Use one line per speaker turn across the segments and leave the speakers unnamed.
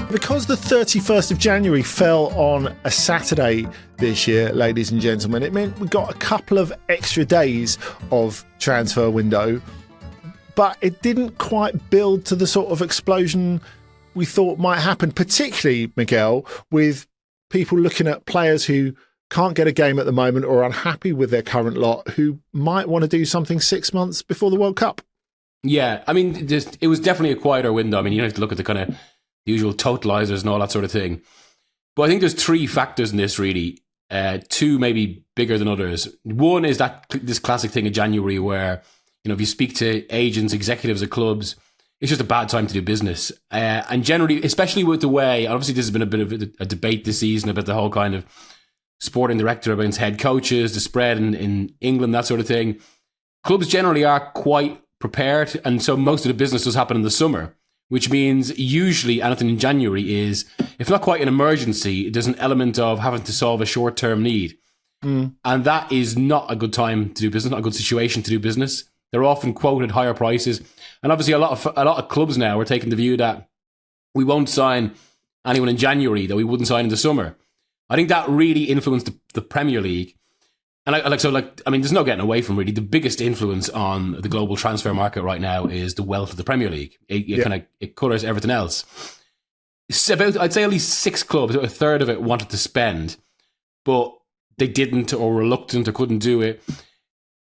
Because the 31st of January fell on a Saturday this year, ladies and gentlemen, it meant we got a couple of extra days of transfer window, but it didn't quite build to the sort of explosion we thought might happen, particularly, Miguel, with people looking at players who can't get a game at the moment or are unhappy with their current lot, who might want to do something 6 months before the World Cup.
Yeah, I mean, it was definitely a quieter window. I mean, you have to look at the kind of usual totalizers and all that sort of thing. But I think there's three factors in this, really. Two maybe bigger than others. One is this classic thing in January where, if you speak to agents, executives at clubs, it's just a bad time to do business. And generally, especially with the way, obviously this has been a bit of a debate this season about the whole kind of sporting director against head coaches, the spread in England, that sort of thing. Clubs generally are quite prepared, and so most of the business does happen in the summer, which means usually anything in January is, if not quite an emergency, there's an element of having to solve a short-term need. And that is not a good time to do business, not a good situation to do business. They're often quoted higher prices. And obviously a lot of clubs now are taking the view that we won't sign anyone in January that we wouldn't sign in the summer. I think that really influenced the Premier League. And there's no getting away from, really, the biggest influence on the global transfer market right now is the wealth of the Premier League. It colours everything else. It's about, I'd say, at least 6 clubs, a third of it, wanted to spend, but they didn't, or were reluctant, or couldn't do it.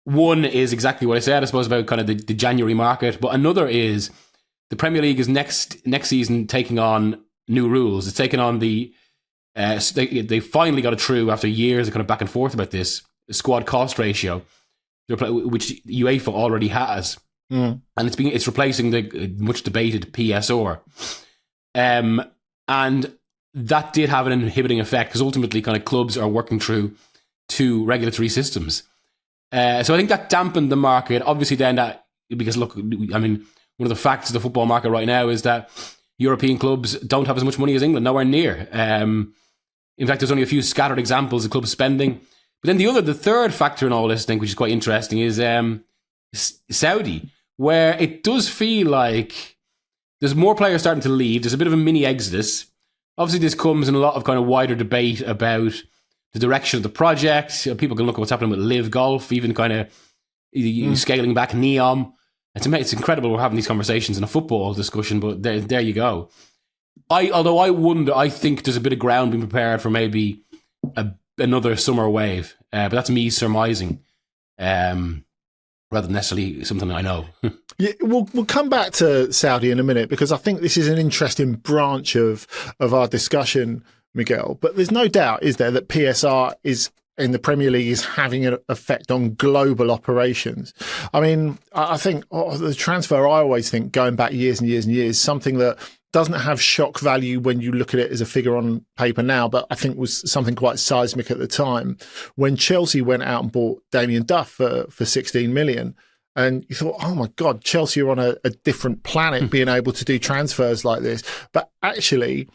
One is exactly what I said, I suppose, about kind of the January market, but another is the Premier League is next season taking on new rules. It's taking on they finally got it through after years of kind of back and forth about this squad cost ratio, which UEFA already has, and it's replacing the much debated PSR, and that did have an inhibiting effect because ultimately, kind of clubs are working through 2 regulatory systems. So I think that dampened the market. Obviously, then because look, I mean, one of the facts of the football market right now is that European clubs don't have as much money as England, nowhere near. In fact, there's only a few scattered examples of clubs spending. But then the third factor in all this, I think, which is quite interesting, is Saudi, where it does feel like there's more players starting to leave. There's a bit of a mini exodus. Obviously, this comes in a lot of kind of wider debate about the direction of the project. People can look at what's happening with Live Golf, even kind of scaling back Neom. It's incredible we're having these conversations in a football discussion, but there you go. I think there's a bit of ground being prepared for maybe another summer wave, but that's me surmising, rather than necessarily something I know.
Yeah, we'll come back to Saudi in a minute, because I think this is an interesting branch of our discussion, Miguel. But there's no doubt, is there, that PSR is in the Premier League is having an effect on global operations. I mean, I think the transfer, I always think, going back years and years and years, something that doesn't have shock value when you look at it as a figure on paper now, but I think was something quite seismic at the time, when Chelsea went out and bought Damien Duff for 16 million. And you thought, oh my God, Chelsea are on a different planet being able to do transfers like this. But actually,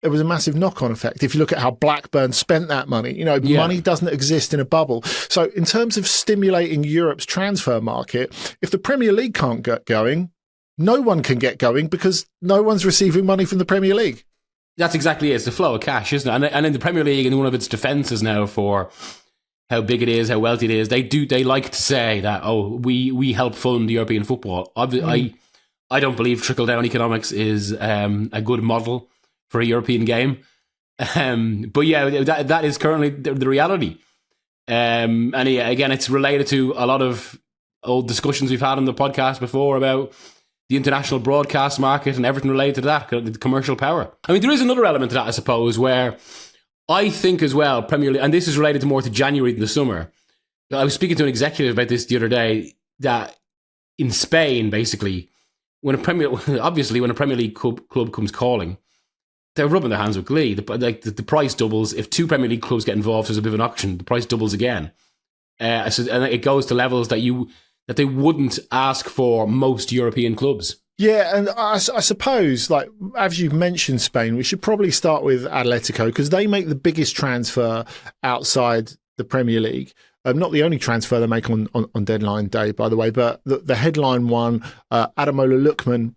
it was a massive knock-on effect. If you look at how Blackburn spent that money, money doesn't exist in a bubble. So in terms of stimulating Europe's transfer market, if the Premier League can't get going, no one can get going because no one's receiving money from the Premier League.
That's exactly it. It's the flow of cash, isn't it? And in the Premier League, in one of its defences now for how big it is, how wealthy it is, they like to say that, we help fund European football. I don't believe trickle-down economics is a good model for a European game. But yeah, that is currently the reality. And yeah, again, it's related to a lot of old discussions we've had on the podcast before about the international broadcast market and everything related to that, the commercial power. I mean, there is another element to that, I suppose, where I think as well, Premier League, and this is related more to January than the summer. I was speaking to an executive about this the other day, that in Spain, basically, when a Premier League club comes calling, they're rubbing their hands with glee. The price doubles. If 2 Premier League clubs get involved, there's a bit of an auction, the price doubles again. And it goes to levels that they wouldn't ask for most European clubs.
Yeah, and I suppose, like, as you've mentioned Spain, we should probably start with Atletico, because they make the biggest transfer outside the Premier League. Not the only transfer they make on deadline day, by the way, but the headline one, Ademola Lookman,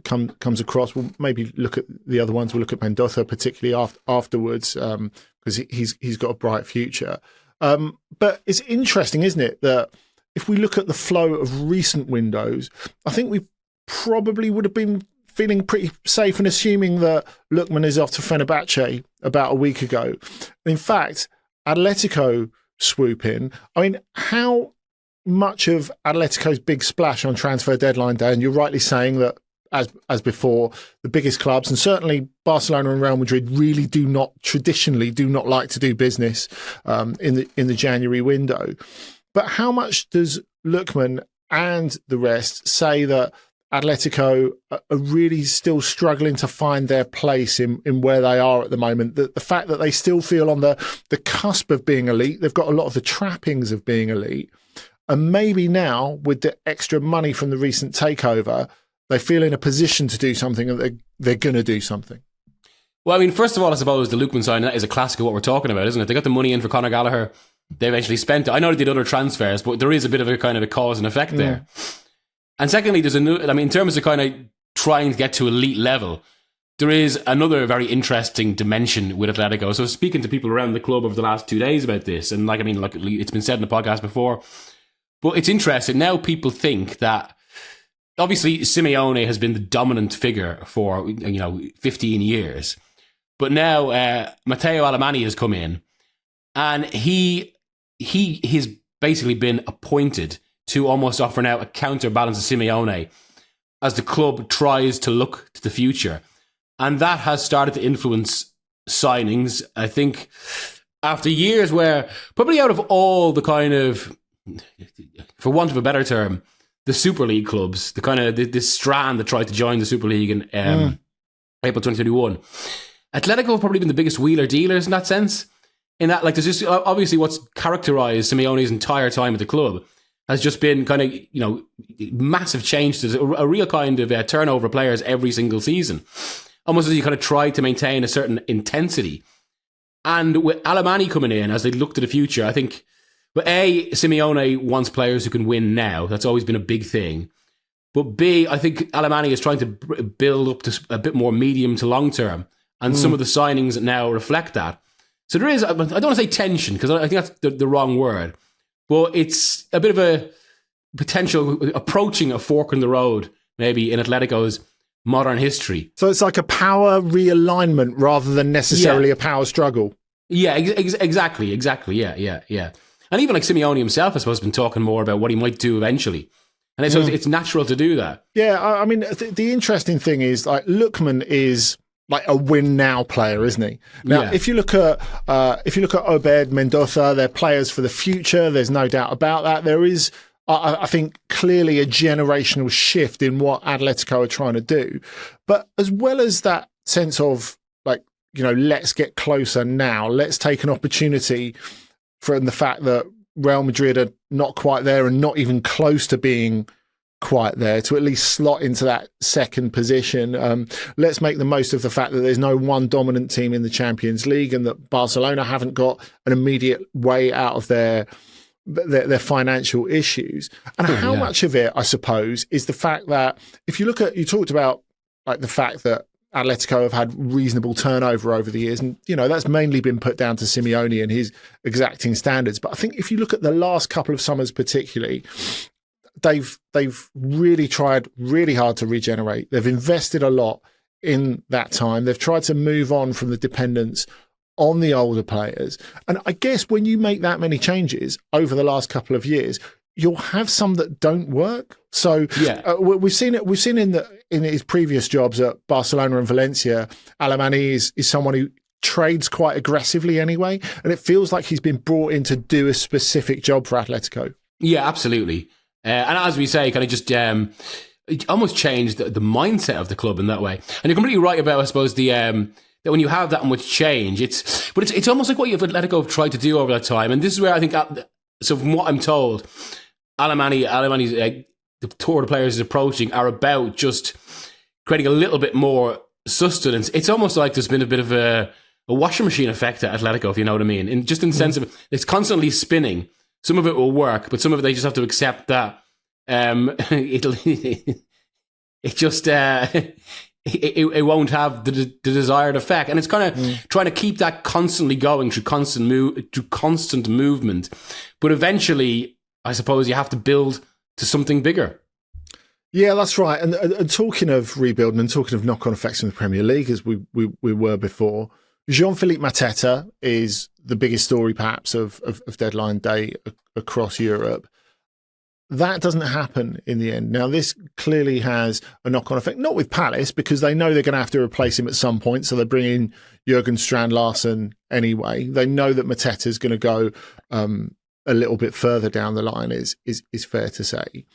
comes across. We'll maybe look at the other ones. We'll look at Mendoza particularly afterwards because he's got a bright future. But it's interesting, isn't it, that if we look at the flow of recent windows, I think we probably would have been feeling pretty safe and assuming that Lookman is off to Fenerbahce about a week ago. In fact, Atletico swoop in. I mean, how much of Atletico's big splash on transfer deadline day, and you're rightly saying that as before, the biggest clubs, and certainly Barcelona and Real Madrid, really traditionally do not like to do business in the January window. But how much does Lookman and the rest say that Atletico are really still struggling to find their place in where they are at the moment? The fact that they still feel on the cusp of being elite, they've got a lot of the trappings of being elite, and maybe now with the extra money from the recent takeover, they feel in a position to do something, and they're going to do something.
Well, I mean, first of all, I suppose the Lookman sign, that is a classic of what we're talking about, isn't it? They got the money in for Conor Gallagher. They eventually spent it. I know they did other transfers, but there is a bit of a kind of a cause and effect there. And secondly, there's in terms of kind of trying to get to elite level, there is another very interesting dimension with Atletico. So speaking to people around the club over the last 2 days about this, and it's been said in the podcast before, but it's interesting. Now people think that obviously Simeone has been the dominant figure for 15 years, but now Matteo Alemany has come in, and he's basically been appointed to almost offer now a counterbalance to Simeone as the club tries to look to the future. And that has started to influence signings, I think, after years where probably out of all the kind of, for want of a better term, the Super League clubs, the kind of this strand that tried to join the Super League in April 2021, Atletico have probably been the biggest wheeler dealers in that sense. In that, there's just obviously what's characterised Simeone's entire time at the club has just been kind of, massive change to a real kind of turnover of players every single season. Almost as you kind of try to maintain a certain intensity. And with Alemany coming in, as they look to the future, I think, but A, Simeone wants players who can win now. That's always been a big thing. But B, I think Alemany is trying to build up to a bit more medium to long term. And some of the signings now reflect that. So there is, I don't want to say tension, because I think that's the wrong word. But it's a bit of a potential approaching a fork in the road, maybe in Atletico's modern history.
So it's like a power realignment rather than necessarily a power struggle.
Yeah, exactly. Yeah. And even Simeone himself, I suppose, has been talking more about what he might do eventually. And it's natural to do that.
Yeah, I mean, the interesting thing is, Lookman is like a win now player, isn't he? Now, if you look at Obed, Mendoza, they're players for the future. There's no doubt about that. There is, I think, clearly a generational shift in what Atletico are trying to do. But as well as that sense of let's get closer now, let's take an opportunity from the fact that Real Madrid are not quite there and not even close to being quite there, to at least slot into that second position. Let's make the most of the fact that there's no one dominant team in the Champions League, and that Barcelona haven't got an immediate way out of their financial issues. And how much of it, I suppose, is the fact that if you look at, you talked about the fact that Atletico have had reasonable turnover over the years, and that's mainly been put down to Simeone and his exacting standards. But I think if you look at the last couple of summers particularly, they've really tried really hard to regenerate. They've invested a lot in that time. They've tried to move on from the dependence on the older players. And I guess when you make that many changes over the last couple of years, you'll have some that don't work. So we've seen it. We've seen in his previous jobs at Barcelona and Valencia, Alemany is someone who trades quite aggressively anyway, and it feels like he's been brought in to do a specific job for Atletico.
Yeah, absolutely. And as we say, kind of just it almost changed the mindset of the club in that way. And you're completely right about, I suppose, that when you have that much change, it's almost like what Atletico have tried to do over that time. And this is where I think, so from what I'm told, Alemany's the tour the players is approaching are about just creating a little bit more sustenance. It's almost like there's been a bit of a washing machine effect at Atletico, if you know what I mean. And just in the sense of it's constantly spinning. Some of it will work, but some of it they just have to accept that it'll it just it won't have the desired effect. And it's kind of trying to keep that constantly going through constant movement. But eventually, I suppose you have to build to something bigger.
Yeah, that's right. And talking of rebuilding and talking of knock-on effects in the Premier League, as we were before, Jean-Philippe Mateta is the biggest story, perhaps, of deadline day across Europe. That doesn't happen in the end. Now, this clearly has a knock-on effect, not with Palace, because they know they're going to have to replace him at some point, so they bring in Jurgen Strand-Larsen anyway. They know that Mateta is going to go a little bit further down the line, is fair to say.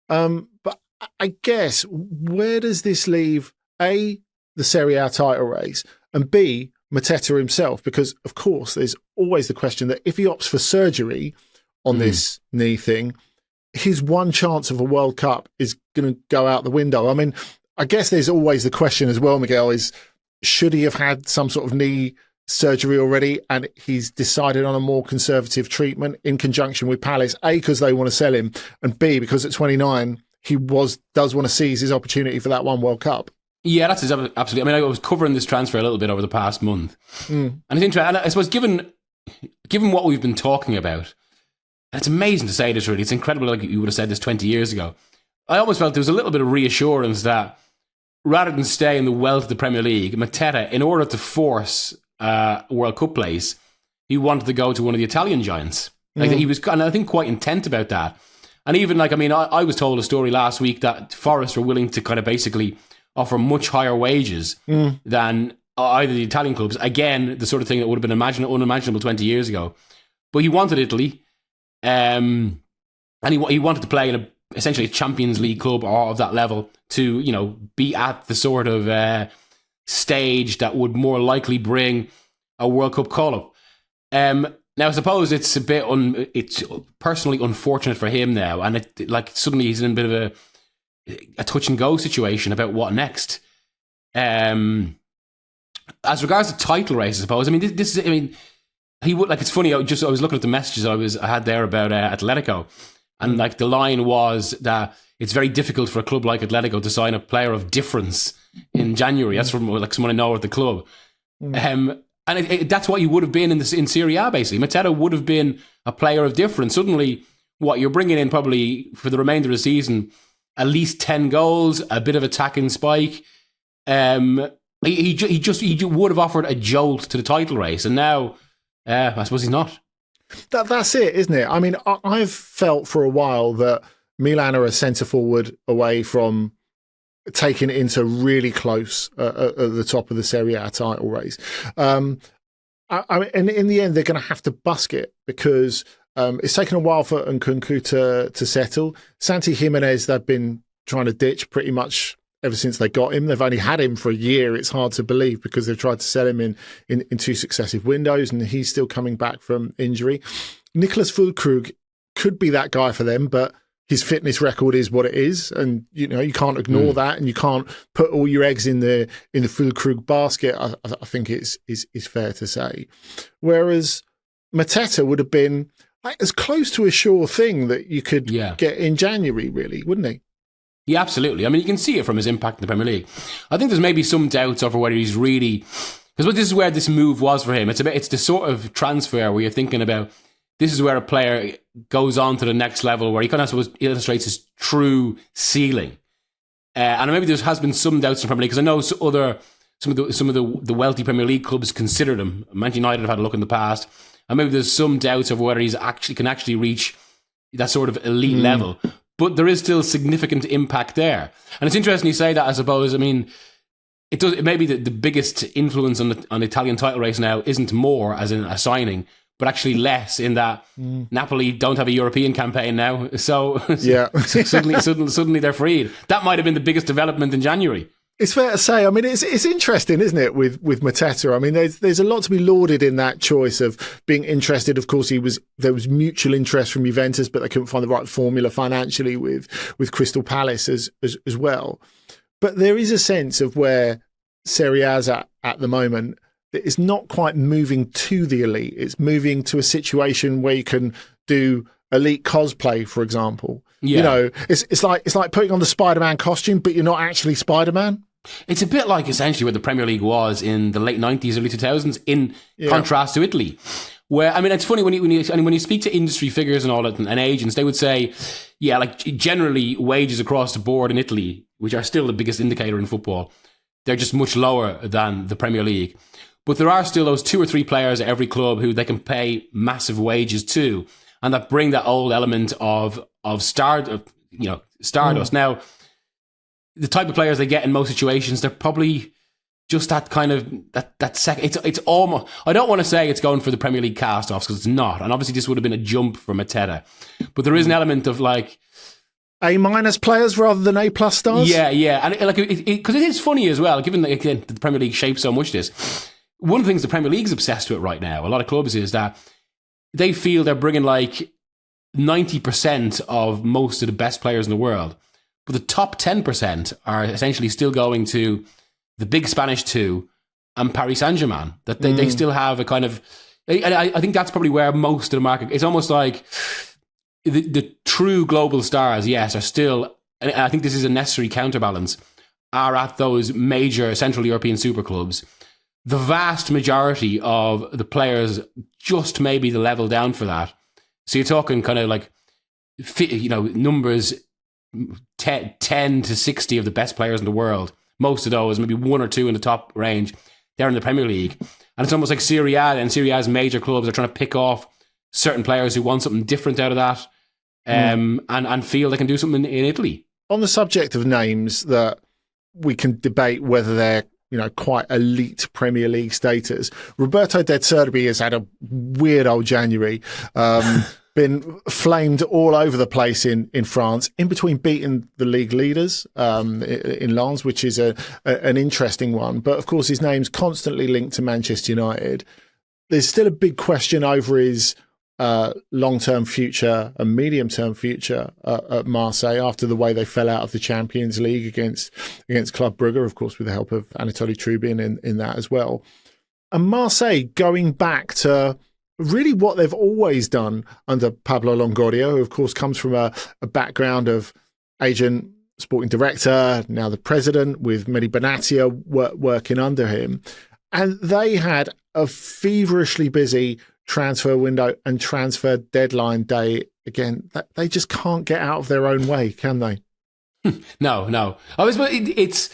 But I guess, where does this leave, A, the Serie A title race, and B, Mateta himself? Because, of course, there's always the question that if he opts for surgery on this knee thing, his one chance of a World Cup is going to go out the window. I mean, I guess there's always the question as well, Miguel, is should he have had some sort of knee surgery already and he's decided on a more conservative treatment in conjunction with Palace, A, because they want to sell him, and B, because at 29, he does want to seize his opportunity for that one World Cup. Yeah,
that's absolutely. I mean, I was covering this transfer a little bit over the past month. And it's interesting. And I suppose given what we've been talking about, and it's amazing to say this, really. It's incredible, like you would have said this 20 years ago. I almost felt there was a little bit of reassurance that rather than stay in the wealth of the Premier League, Mateta, in order to force a World Cup place, he wanted to go to one of the Italian giants. Like he was, and I think, quite intent about that. And even, like, I mean, I was told a story last week that Forest were willing to kind of basically offer much higher wages than either the Italian clubs. Again, the sort of thing that would have been unimaginable 20 years ago. But he wanted Italy. And he wanted to play in essentially a Champions League club or of that level to, you know, be at the sort of stage that would more likely bring a World Cup call-up. Now, I suppose it's a bit it's personally unfortunate for him now, and suddenly he's in a bit of a touch and go situation about what next. As regards to title race, I suppose. I mean, this is. I mean, he would, like, it's funny. I was looking at the messages I had there about Atletico, and like the line was that it's very difficult for a club like Atletico to sign a player of difference in January. That's from like someone I know at the club. And that's what you would have been in Serie A, basically. Mateta would have been a player of difference. Suddenly, what you're bringing in probably for the remainder of the season, at least 10 goals, a bit of attacking spike. He would have offered a jolt to the title race, and now I suppose he's not.
That's it, isn't it? I mean, I've felt for a while that Milan are a centre forward away from taking it into really close at the top of the Serie A title race. And in the end, they're going to have to busk it because it's taken a while for Nkunku to settle. Santi Jimenez, they've been trying to ditch pretty much ever since they got him. They've only had him for a year. It's hard to believe because they've tried to sell him in two successive windows, and he's still coming back from injury. Nicholas Füllkrug could be that guy for them, but his fitness record is what it is, and you know you can't ignore that, and you can't put all your eggs in the Füllkrug basket. I think it's fair to say. Whereas Mateta would have been like as close to a sure thing that you could get in January, really, wouldn't he?
Yeah, absolutely. I mean, you can see it from his impact in the Premier League. I think there's maybe some doubts over whether he's really, because this is where this move was for him. It's the sort of transfer where you're thinking about. This is where a player goes on to the next level, where he kind of, I suppose, illustrates his true ceiling. And maybe there has been some doubts in the Premier League, because I know some of the wealthy Premier League clubs considered him. Manchester United have had a look in the past, and maybe there's some doubts of whether he's can actually reach that sort of elite level. But there is still significant impact there, and it's interesting you say that. I suppose. I mean, it does. Maybe the biggest influence on the Italian title race now isn't more as in a signing, but actually less in that Napoli don't have a European campaign now. So, suddenly they're freed. That might have been the biggest development in January.
It's fair to say. I mean, it's interesting, isn't it, with Mateta? I mean, there's a lot to be lauded in that choice of being interested. Of course, there was mutual interest from Juventus, but they couldn't find the right formula financially with Crystal Palace as well. But there is a sense of where Serie A's at the moment. It's not quite moving to the elite. It's moving to a situation where you can do elite cosplay, for example.
Yeah.
You know, it's like putting on the Spider-Man costume, but you're not actually Spider-Man.
It's a bit like essentially what the Premier League was in the late 90s, early 2000s, in contrast to Italy. Where, I mean, it's funny when you speak to industry figures and all that and agents, they would say, yeah, like generally wages across the board in Italy, which are still the biggest indicator in football, they're just much lower than the Premier League. But there are still those 2 or 3 players at every club who they can pay massive wages to, and that bring that old element of stardust. Now, the type of players they get in most situations, they're probably just that kind of that second. It's almost. I don't want to say it's going for the Premier League cast-offs because it's not, and obviously this would have been a jump for Mateta, but there is an element of like
A- players rather than A+ stars.
Yeah, and because it is funny as well, given that again the Premier League shapes so much this. One of the things the Premier League's obsessed with right now, a lot of clubs, is that they feel they're bringing like 90% of most of the best players in the world. But the top 10% are essentially still going to the big Spanish 2 and Paris Saint-Germain. That they still have a kind of... I think that's probably where most of the market... It's almost like the true global stars, yes, are still... And I think this is a necessary counterbalance, are at those major Central European super clubs. The vast majority of the players just maybe the level down for that. So you're talking kind of like, numbers 10 to 60 of the best players in the world. Most of those, maybe 1 or 2 in the top range, they're in the Premier League. And it's almost like Serie A, and Serie A's major clubs are trying to pick off certain players who want something different out of that and feel they can do something in Italy.
On the subject of names that we can debate whether they're quite elite Premier League status, Roberto De Zerbi has had a weird old January. Been flamed all over the place in France, in between beating the league leaders in Lens, which is an interesting one. But of course, his name's constantly linked to Manchester United. There's still a big question over his long-term future and medium-term future at Marseille after the way they fell out of the Champions League against Club Brugge, of course, with the help of Anatoly Trubin in that as well. And Marseille going back to really what they've always done under Pablo Longoria, who of course comes from a background of agent, sporting director, now the president, with Mehdi Benatia working under him. And they had a feverishly busy transfer window and transfer deadline day. Again, they just can't get out of their own way, can they?
No. It's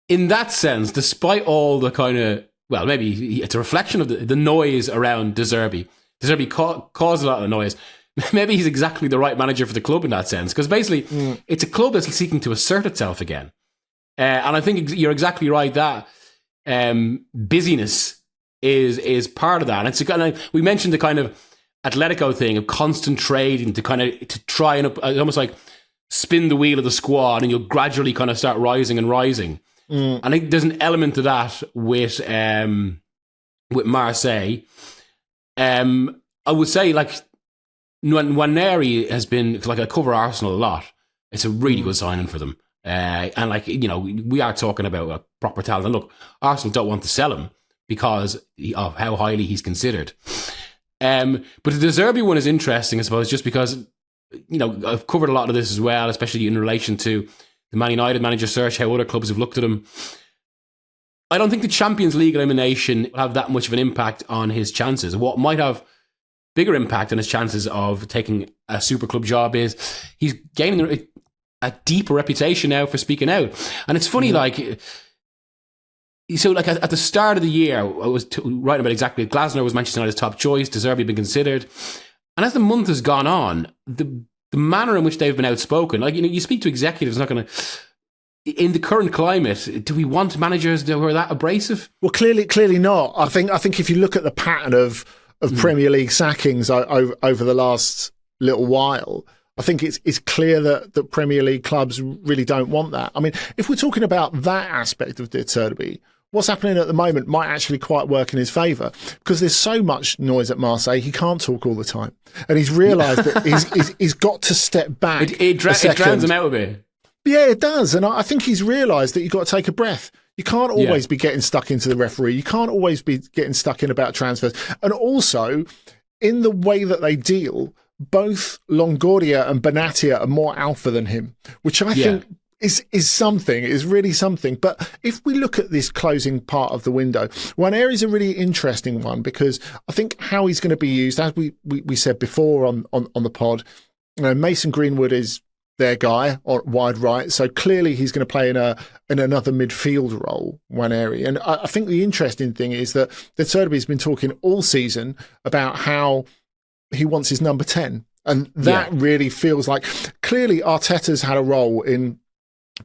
in that sense, despite all the kind of, well, maybe it's a reflection of the noise around De Zerbi. De Zerbi caused a lot of noise. Maybe he's exactly the right manager for the club in that sense, because basically it's a club that's seeking to assert itself again. And I think you're exactly right that busyness is part of that. And it's kind of, we mentioned the kind of Atletico thing of constant trading to try and almost like spin the wheel of the squad, and you'll gradually kind of start rising and rising. I think there's an element to that with Marseille. I would say like Nwaneri has been, like, I cover Arsenal a lot. It's a really good signing for them. And like, we are talking about a proper talent. And look, Arsenal don't want to sell him because of how highly he's considered. But the De Zerbi one is interesting, I suppose, just because, I've covered a lot of this as well, especially in relation to the Man United manager search, how other clubs have looked at him. I don't think the Champions League elimination will have that much of an impact on his chances. What might have bigger impact on his chances of taking a super club job is he's gaining a deeper reputation now for speaking out. And it's funny, at the start of the year, I was writing about exactly, Glasner was Manchester United's top choice, De Zerbi had been considered. And as the month has gone on, the manner in which they've been outspoken, you speak to executives, not going to... In the current climate, do we want managers who are that abrasive?
Well, clearly not. I think if you look at the pattern of Premier League sackings over the last little while, I think it's clear that Premier League clubs really don't want that. I mean, if we're talking about that aspect of De Zerbi, what's happening at the moment might actually quite work in his favour, because there's so much noise at Marseille, he can't talk all the time. And he's realised that he's got to step back.
It drowns him out a bit.
Yeah, it does. And I think he's realised that you've got to take a breath. You can't always be getting stuck into the referee. You can't always be getting stuck in about transfers. And also, in the way that they deal, both Longoria and Benatia are more alpha than him, which I think is something, is really something. But if we look at this closing part of the window, one area is a really interesting one, because I think how he's going to be used, as we said before on the pod, Mason Greenwood is their guy on wide right, so clearly he's going to play in another midfield role, one area. And I think the interesting thing is that De Zerbi has been talking all season about how he wants his number 10, and that really feels like clearly Arteta's had a role in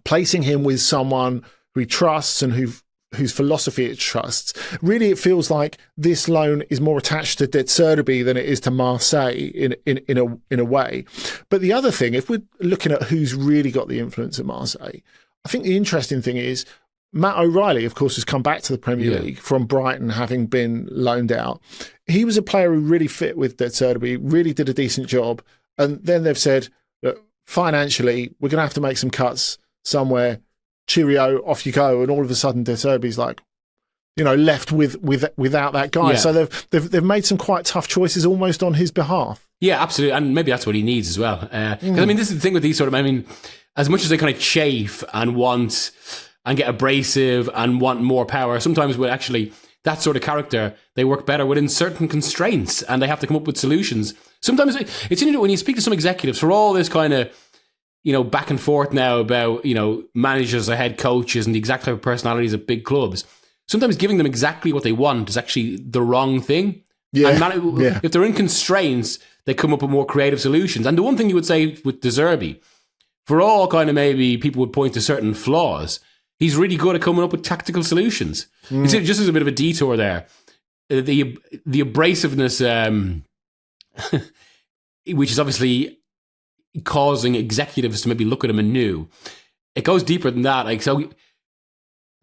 placing him with someone who he trusts and whose philosophy it trusts. Really, it feels like this loan is more attached to De Zerbi than it is to Marseille in a way. But the other thing, if we're looking at who's really got the influence at Marseille, I think the interesting thing is Matt O'Reilly, of course, has come back to the Premier League from Brighton, having been loaned out. He was a player who really fit with De Zerbi, really did a decent job. And then they've said, look, financially, we're going to have to make some cuts somewhere. Cheerio, off you go. And all of a sudden, De Zerbi's like, left without that guy.
Yeah.
So they've made some quite tough choices almost on his behalf.
Yeah, absolutely. And maybe that's what he needs as well. Because, this is the thing with these as much as they kind of chafe and want and get abrasive and want more power, sometimes with actually that sort of character, they work better within certain constraints and they have to come up with solutions. Sometimes it's interesting when you speak to some executives, for all this kind of back and forth now about, managers or head coaches and the exact type of personalities of big clubs. Sometimes giving them exactly what they want is actually the wrong thing.
Yeah.
And if they're in constraints, they come up with more creative solutions. And the one thing you would say with De Zerbi, for all kind of maybe people would point to certain flaws, he's really good at coming up with tactical solutions. It's just as a bit of a detour there. The abrasiveness, which is obviously causing executives to maybe look at him anew. It goes deeper than that. So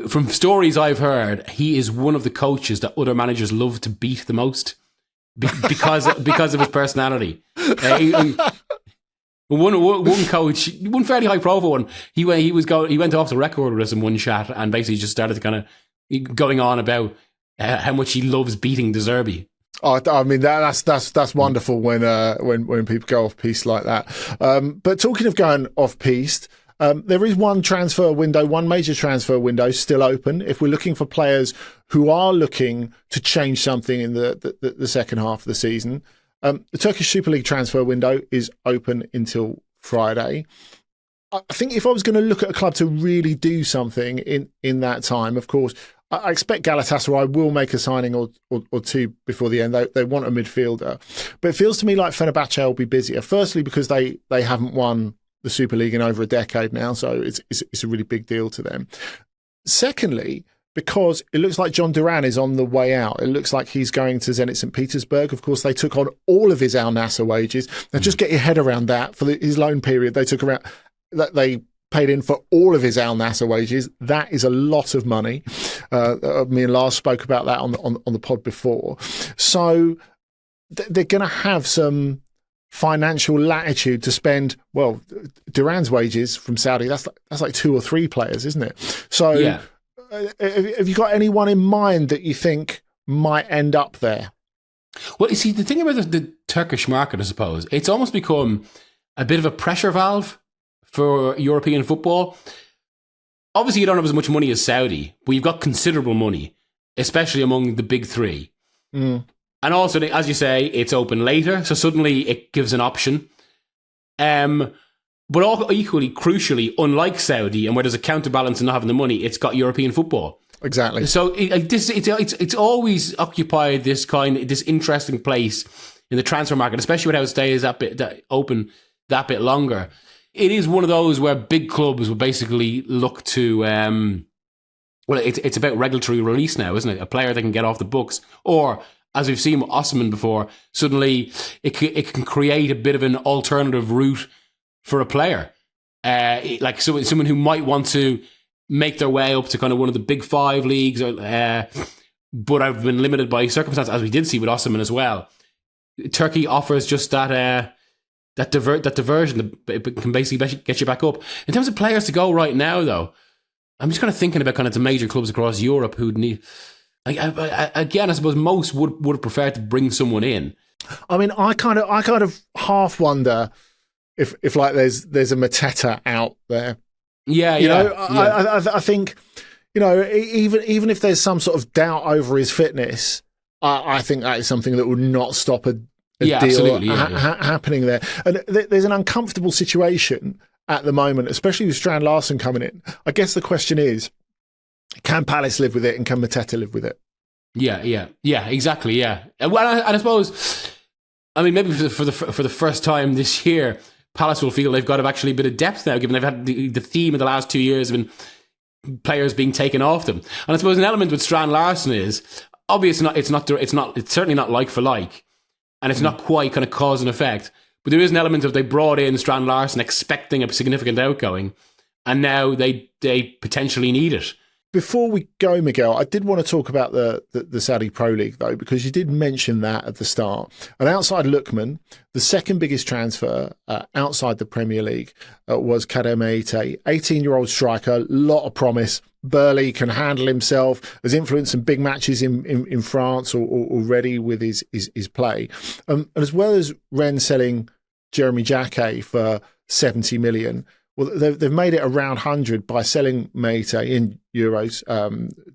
from stories I've heard, he is one of the coaches that other managers love to beat the most because of his personality. One coach, one fairly high profile one, he went off the record with us in one chat and basically just started to kind of going on about how much he loves beating De Zerbi.
Oh, I mean that's wonderful when people go off piste like that. But talking of going off piste, there is one major transfer window still open. If we're looking for players who are looking to change something in the second half of the season, the Turkish Super League transfer window is open until Friday. I think if I was going to look at a club to really do something in that time, of course, I expect Galatasaray will make a signing or two before the end. They want a midfielder. But it feels to me like Fenerbahce will be busier. Firstly, because they haven't won the Super League in over a decade now, so it's a really big deal to them. Secondly, because it looks like John Duran is on the way out. It looks like he's going to Zenit St. Petersburg. Of course, they took on all of his Al Nassr wages. Now, just get your head around that. For his loan period, they paid in for all of his Al Nassr wages. That is a lot of money. Me and Lars spoke about that on the pod before. So they're going to have some financial latitude to spend. Well, Duran's wages from Saudi, that's like 2 or 3 players, isn't it? So have you got anyone in mind that you think might end up there?
Well, you see, the thing about the Turkish market, I suppose, it's almost become a bit of a pressure valve for European football. Obviously, you don't have as much money as Saudi, but you've got considerable money, especially among the big 3. And also, as you say, it's open later, so suddenly it gives an option. But all equally, crucially, unlike Saudi, and where there's a counterbalance in not having the money, it's got European football.
Exactly.
So it's always occupied this interesting place in the transfer market, especially with how it stays that open that bit longer. It is one of those where big clubs will basically look to, it's about regulatory release now, isn't it? A player that can get off the books. Or, as we've seen with Osman before, suddenly it can create a bit of an alternative route for a player. Like someone who might want to make their way up to kind of one of the big 5 leagues, but have been limited by circumstances, as we did see with Osman as well. Turkey offers just that diversion that can basically get you back up. In terms of players to go right now, though, I'm just kind of thinking about kind of the major clubs across Europe who'd need. Again, I suppose most would have preferred to bring someone in.
I mean, I kind of half wonder if like there's a Mateta out there.
Yeah,
You
yeah,
know,
yeah.
I think, you know, even if there's some sort of doubt over his fitness, I think that is something that would not stop a
Yeah,
deal
absolutely. Yeah, yeah.
happening there. And there's an uncomfortable situation at the moment, especially with Strand Larsen coming in. I guess the question is, can Palace live with it, and can Mateta live with it?
Yeah, exactly. Yeah. And I suppose, I mean, maybe for the first time this year, Palace will feel they've got actually a bit of depth now, given they've had the theme of the last 2 years have been players being taken off them. And I suppose an element with Strand Larsen is obviously it's certainly not like for like, and it's not quite kind of cause and effect. But there is an element of they brought in Strand Larsen expecting a significant outgoing, and now they potentially need it.
Before we go, Miguel, I did want to talk about the Saudi Pro League, though, because you did mention that at the start. And outside Lookman, the second biggest transfer outside the Premier League was Kadem Aite, 18-year-old striker, lot of promise. Burley, can handle himself, has influenced some big matches in France already with his play. And as well as Rennes selling Jeremy Jacquet for 70 million, well, they've made it around 100 by selling Meite in euros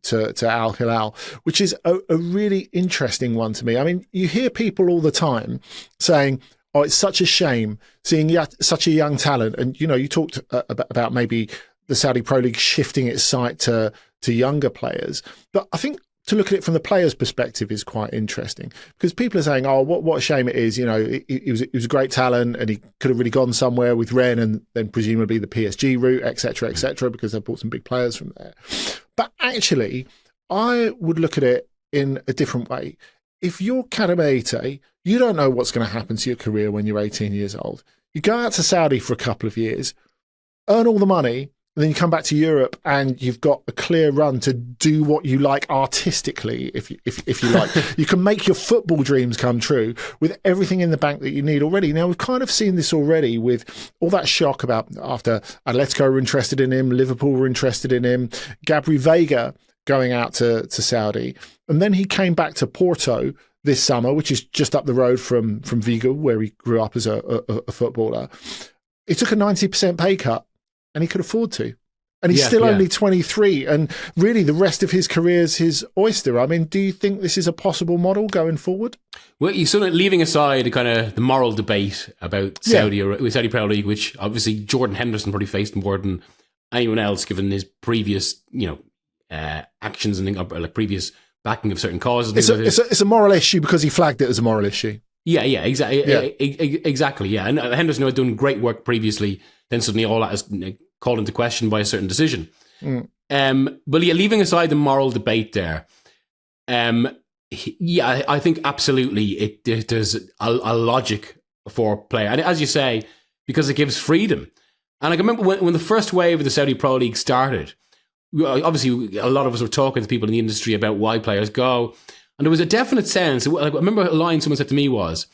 to Al Hilal, which is a really interesting one to me. I mean, you hear people all the time saying, "Oh, it's such a shame seeing such a young talent." And you know, you talked about maybe the Saudi Pro League shifting its sight to younger players, but I think to look at it from the player's perspective is quite interesting, because people are saying, "Oh, what a shame it is." You know, he was a great talent, and he could have really gone somewhere with Rennes, and then presumably the PSG route, etc., because they bought some big players from there. But actually, I would look at it in a different way. If you're Kadem Aite, you don't know what's going to happen to your career when you're 18 years old. You go out to Saudi for a couple of years, earn all the money, and then you come back to Europe and you've got a clear run to do what you like artistically, if you like. You can make your football dreams come true with everything in the bank that you need already. Now, we've kind of seen this already with all that shock about after Atletico were interested in him, Liverpool were interested in him, Gabri Veiga going out to Saudi. And then he came back to Porto this summer, which is just up the road from Vigo, where he grew up as a footballer. He took a 90% pay cut. And he could afford to. And he's still only 23. And really, the rest of his career is his oyster. I mean, do you think this is a possible model going forward?
Well, you're sort of leaving aside the moral debate about Saudi Pro League, which obviously Jordan Henderson probably faced more than anyone else, given his previous, actions and like previous backing of certain causes.
It's a moral issue because he flagged it as a moral issue.
Yeah, exactly. Yeah, and Henderson had done great work previously. Then suddenly all that is called into question by a certain decision. But yeah, leaving aside the moral debate there, I think absolutely there's a logic for a player. And as you say, because it gives freedom. And I can remember when the first wave of the Saudi Pro League started, obviously a lot of us were talking to people in the industry about why players go. And there was a definite sense. I remember a line someone said to me was,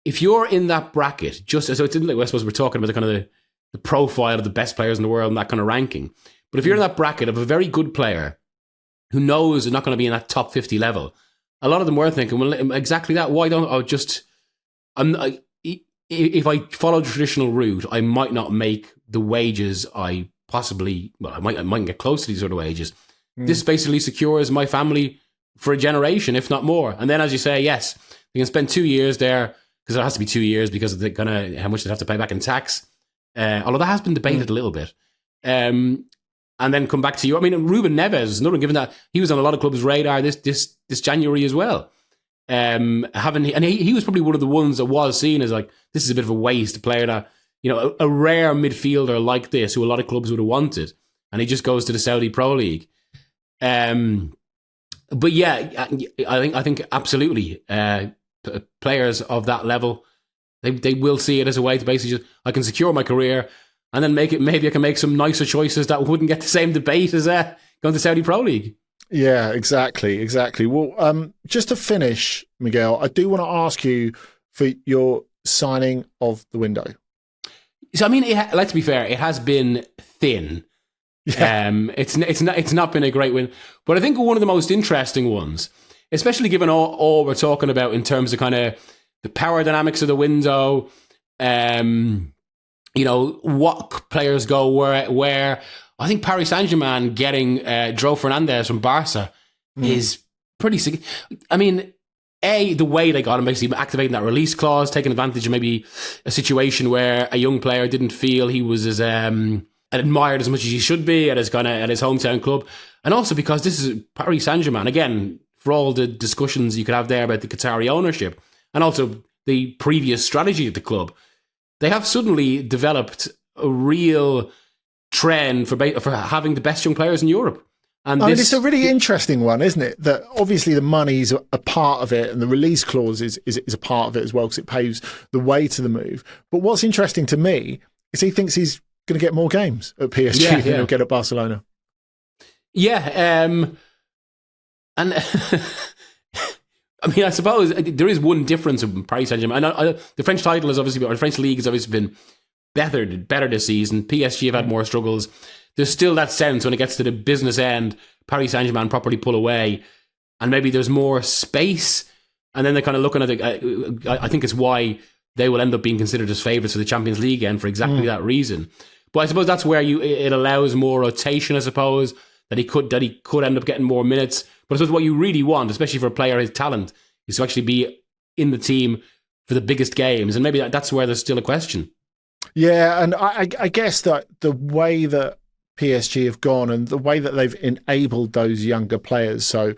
if you're in that bracket, just so it's like I suppose we're talking about the kind of the profile of the best players in the world and that kind of ranking. But if you're in that bracket of a very good player who knows is not going to be in that top 50 level, a lot of them were thinking, well, exactly that. Why don't I just... if I follow the traditional route, I might not make the wages I possibly... Well, I might get close to these sort of wages. This basically secures my family for a generation, if not more. And then, as you say, yes, they can spend 2 years there, because it has to be 2 years because of how much they have to pay back in tax. Although that has been debated a little bit. And then come back to you. I mean, Ruben Neves is another one, given that he was on a lot of clubs' radar this January as well. He was probably one of the ones that was seen as like, this is a bit of a waste, a player that, a rare midfielder like this who a lot of clubs would have wanted. And he just goes to the Saudi Pro League. But yeah, I think absolutely players of that level, they will see it as a way to basically just, I can secure my career and then maybe I can make some nicer choices that wouldn't get the same debate as going to Saudi Pro League.
Yeah, exactly. Well, just to finish, Miguel, I do want to ask you for your signing of the window.
So, I mean, let's be fair, it has been thin. Yeah. It's not been a great win, but I think one of the most interesting ones, especially given all we're talking about in terms of kind of the power dynamics of the window, what players go where. I think Paris Saint-Germain getting Dro Fernandes from Barca is pretty significant. I mean, the way they got him, basically activating that release clause, taking advantage of maybe a situation where a young player didn't feel he was as admired as much as he should be at his hometown club, and also because this is Paris Saint-Germain again, for all the discussions you could have there about the Qatari ownership and also the previous strategy of the club, they have suddenly developed a real trend for having the best young players in Europe. And
it's a really interesting one, isn't it? That obviously the money's a part of it and the release clause is a part of it as well because it paves the way to the move. But what's interesting to me is he thinks he's going to get more games at PSG than he'll get at Barcelona.
Yeah. And I mean, I suppose there is one difference in Paris Saint-Germain. The French title has obviously been, or the French league has obviously been better this season. PSG have had more struggles. There's still that sense when it gets to the business end, Paris Saint-Germain properly pull away, and maybe there's more space. And then they're kind of looking at it. I think it's why they will end up being considered as favourites for the Champions League again for exactly that reason. But I suppose that's where it allows more rotation. I suppose that he could end up getting more minutes. But I suppose what you really want, especially for a player of his talent, is to actually be in the team for the biggest games. And maybe that's where there's still a question.
Yeah, and I guess that the way that PSG have gone and the way that they've enabled those younger players. So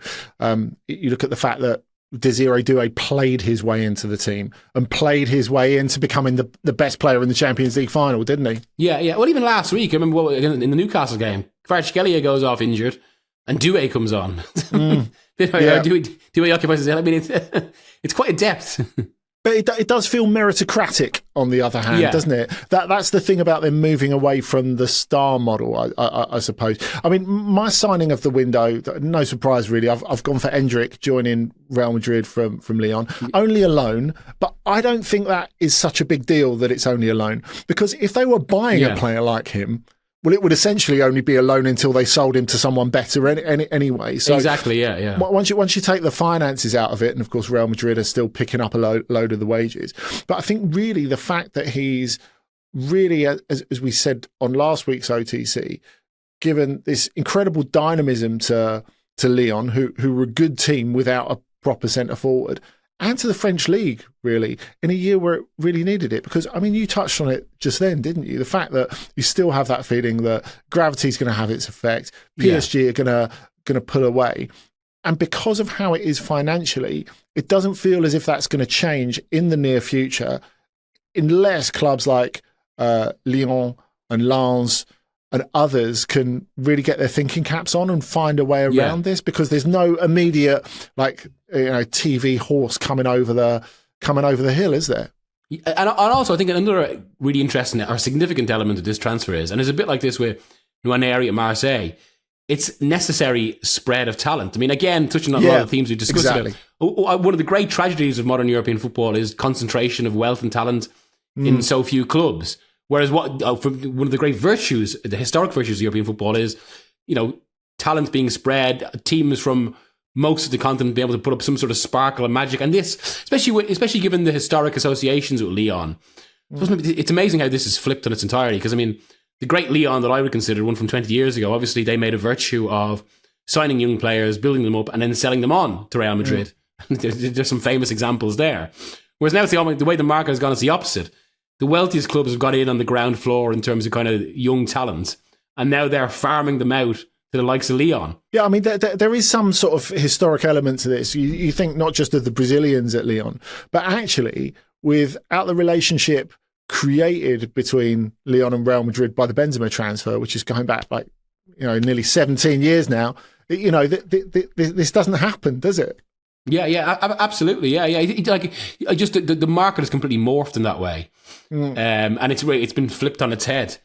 you look at the fact that Desiree Doué played his way into the team and played his way into becoming the best player in the Champions League final, didn't he? Yeah.
Well, even last week, I remember in the Newcastle game, Kvaratskhelia goes off injured and Doué comes on. Doué occupies his head. I mean, it's quite a depth.
But it does feel meritocratic on the other hand, doesn't it? That's the thing about them moving away from the star model, I suppose. I mean, my signing of the window, no surprise really. I've gone for Endrick joining Real Madrid from Lyon. Only a loan, but I don't think that is such a big deal that it's only a loan. Because if they were buying a player like him, well, it would essentially only be a loan until they sold him to someone better anyway. So
exactly, yeah.
Once you take the finances out of it, and of course Real Madrid are still picking up a load of the wages. But I think really the fact that he's really, as we said on last week's OTC, given this incredible dynamism to Lyon, who were a good team without a proper centre forward, and to the French league, really, in a year where it really needed it. Because, I mean, you touched on it just then, didn't you? The fact that you still have that feeling that gravity's going to have its effect, PSG are going to pull away. And because of how it is financially, it doesn't feel as if that's going to change in the near future unless clubs like Lyon and Lens and others can really get their thinking caps on and find a way around this, because there's no immediate TV horse coming over the hill, is there?
And also I think another really interesting or significant element of this transfer is, and it's a bit like this with Nwaneri at Marseille, it's necessary spread of talent. I mean, again, touching on a lot of the themes we discussed about, one of the great tragedies of modern European football is concentration of wealth and talent in so few clubs. Whereas one of the great virtues, the historic virtues of European football is, talent being spread, teams from most of the continent being able to put up some sort of sparkle and magic. And this, especially given the historic associations with Lyon, it's amazing how this is flipped on its entirety. Because, I mean, the great Lyon that I would consider, one from 20 years ago, obviously they made a virtue of signing young players, building them up, and then selling them on to Real Madrid. There's some famous examples there. Whereas now it's the way the market has gone, it's the opposite. The wealthiest clubs have got in on the ground floor in terms of kind of young talent, and now they're farming them out to the likes of Lyon.
Yeah, I mean, there is some sort of historic element to this. You think not just of the Brazilians at Lyon, but actually without the relationship created between Lyon and Real Madrid by the Benzema transfer, which is going back nearly 17 years now, this doesn't happen, does it?
Yeah, absolutely. Yeah. The market has completely morphed in that way, and it's been flipped on its head.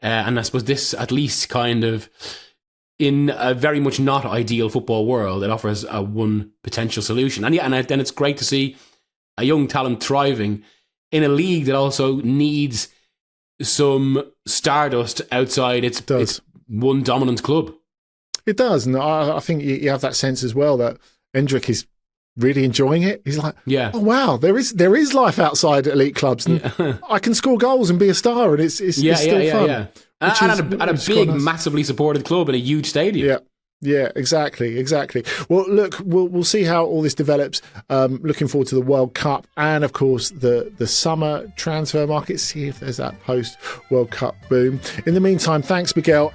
And I suppose this, at least, kind of in a very much not ideal football world, it offers one potential solution. And then it's great to see a young talent thriving in a league that also needs some stardust outside its one dominant club.
It does, and I think you have that sense as well that Endrick is really enjoying it. He's like,
Yeah.
oh wow, there is life outside elite clubs, and I can score goals and be a star, and it's still fun.
Yeah. And at a big, massively supported club in a huge stadium.
Yeah, exactly. Well, look, we'll see how all this develops. Looking forward to the World Cup and, of course, the summer transfer market. See if there's that post-World Cup boom. In the meantime, thanks, Miguel.